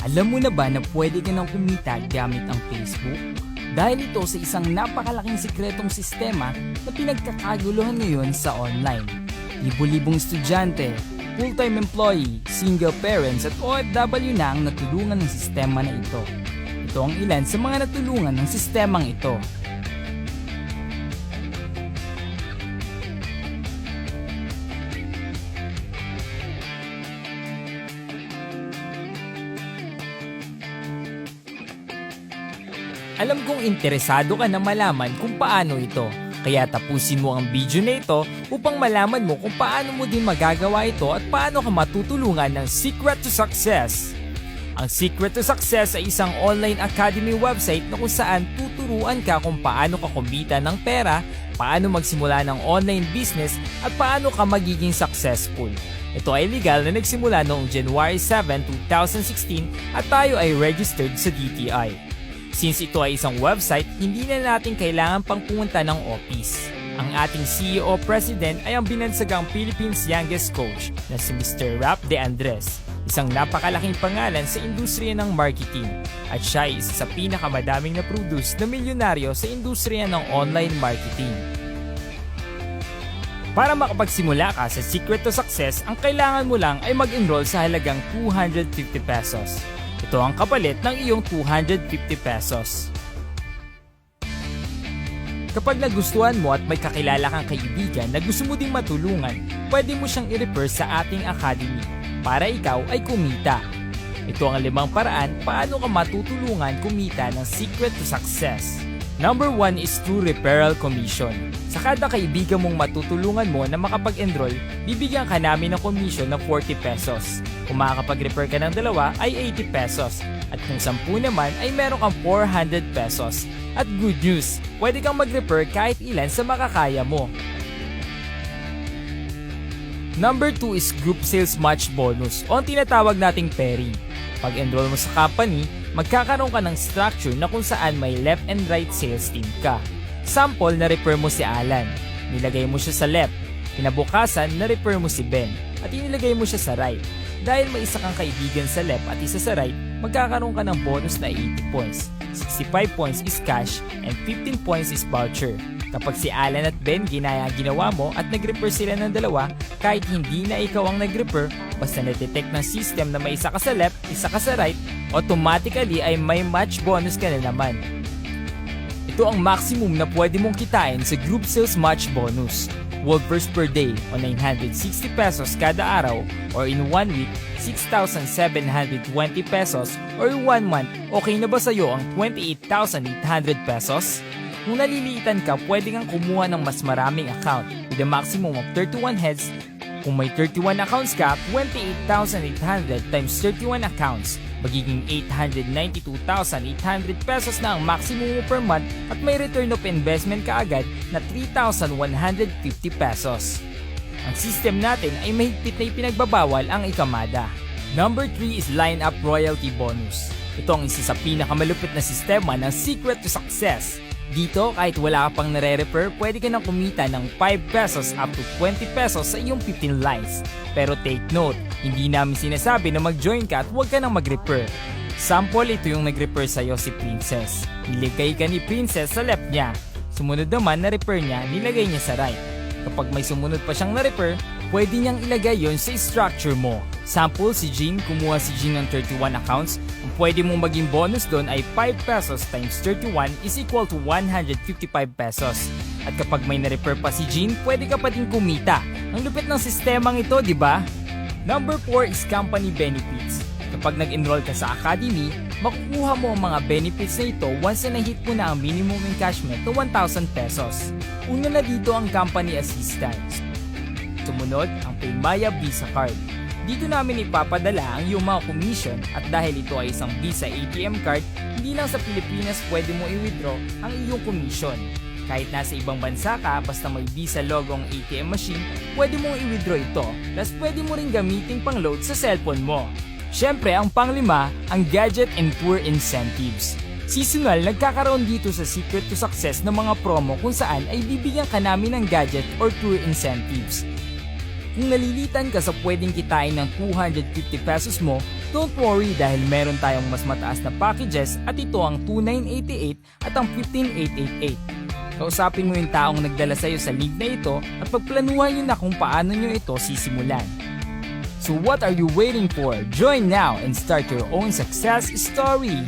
Alam mo na ba na pwede ka nang kumita gamit ang Facebook? Dahil ito sa isang napakalaking sikretong sistema na pinagkakaguluhan ngayon sa online. Libo-libong estudyante, full-time employee, single parents at OFW na ang natulungan ng sistema na ito. Ito ang ilan sa mga natulungan ng sistemang ito. Alam kong interesado ka na malaman kung paano ito, kaya tapusin mo ang video na ito upang malaman mo kung paano mo din magagawa ito at paano ka matutulungan ng Secret to Success. Ang Secret to Success ay isang online academy website na kung saan tuturuan ka kung paano ka kumita ng pera, paano magsimula ng online business at paano ka magiging successful. Ito ay legal na nagsimula noong January 7, 2016 at tayo ay registered sa DTI. Since ito ay isang website, hindi na natin kailangan pang pumunta ng office. Ang ating CEO President ay ang binansagang Philippines' youngest coach na si Mr. Rap De Andres, isang napakalaking pangalan sa industriya ng marketing at siya ay isa sa pinakamadaming na-produce na milyonaryo sa industriya ng online marketing. Para makapagsimula ka sa Secret to Success, ang kailangan mo lang ay mag-enroll sa halagang 250 pesos. Ito ang kapalit ng iyong 250 pesos. Kapag nagustuhan mo at may kakilala kang kaibigan na gusto mo ding matulungan, pwede mo siyang i-refer sa ating academy para ikaw ay kumita. Ito ang 5 paraan paano ka matutulungan kumita ng Secret to Success. Number 1 is through referral commission. Sa kada kaibigan mong matutulungan mo na makapag-enroll, bibigyan ka namin ng commission na 40 pesos. Kung makakapag-refer ka ng 2 ay 80 pesos. At kung 10 naman ay meron kang 400 pesos. At good news, pwede kang mag-refer kahit ilan sa makakaya mo. Number 2 is group sales match bonus o ang tinatawag nating pairing. Pag-enroll mo sa company, magkakaroon ka ng structure na kung saan may left and right sales team ka. Sample, na-refer mo si Alan. Nilagay mo siya sa left. Kinabukasan, na-refer mo si Ben. At inilagay mo siya sa right. Dahil may isa kang kaibigan sa left at isa sa right, magkakaroon ka ng bonus na 80 points. 65 points is cash and 15 points is voucher. Kapag si Alan at Ben ginawa mo at nag-refer sila ng 2, kahit hindi na ikaw ang nag-refer, basta na-detect ng system na may isa ka sa left, isa ka sa right, automatically ay may match bonus ka na naman. Ito ang maximum na pwede mong kitain sa group sales match bonus. Whoppers per day o 960 pesos kada araw or in 1 week, 6,720 pesos or 1 month, okay na ba sa'yo ang 28,800 pesos? Kung naliliitan ka, pwede kang kumuha ng mas maraming account with a maximum of 31 heads. Kung may 31 accounts ka, 28,800 times 31 accounts, magiging 892,800 pesos na ang maximum mo per month at may return of investment ka agad na 3,150 pesos. Ang system natin ay mahigpit na ipinagbabawal ang ikamada. Number 3 is line-up royalty bonus. Ito ang isa sa pinakamalupit na sistema ng Secret to Success. Dito, kahit wala ka pang nare-refer, pwede ka nang kumita ng 5 pesos up to 20 pesos sa iyong 15 lines. Pero take note, hindi namin sinasabi na mag-join ka at huwag ka nang mag-refer. Sample, ito yung nag-refer sa'yo si Princess. Niligay ka ni Princess sa left niya. Sumunod naman na refer niya, nilagay niya sa right. Kapag may sumunod pa siyang na-refer, pwede niyang ilagay yon sa structure mo. Sample, si Jean, kumuha si Jean ng 31 accounts. Ang pwede mong maging bonus doon ay 5 pesos times 31 is equal to 155 pesos. At kapag may na-refer pa si Jean, pwede ka pa din kumita. Ang lupit ng sistemang ito, di ba? Number 4 is company benefits. Kapag nag-enroll ka sa academy, makukuha mo ang mga benefits na ito once na na-hit mo na ang minimum encashment na 1,000 pesos. Una na dito ang company assistance. Sumunod, ang Paymaya Visa Card. Dito namin ipapadala ang iyong mga commission at dahil ito ay isang Visa ATM card, hindi lang sa Pilipinas pwede mo i-withdraw ang iyong commission. Kahit nasa ibang bansa ka, basta may Visa logo ang ATM machine, pwede mong i-withdraw ito, plus pwede mo rin gamitin pang-load sa cellphone mo. Siyempre, ang pang-5, ang Gadget and Tour Incentives. Seasonal, nagkakaroon dito sa Secret to Success ng mga promo kung saan ay bibigyan ka namin ng gadget or tour incentives. Kung nalilitan ka sa pwedeng kitain ng 250 pesos mo, don't worry dahil meron tayong mas mataas na packages at ito ang 2,988 at ang 15,888. Kausapin mo yung taong nagdala sa'yo sa link na ito at pagplanuhan nyo na kung paano nyo ito sisimulan. So what are you waiting for? Join now and start your own success story!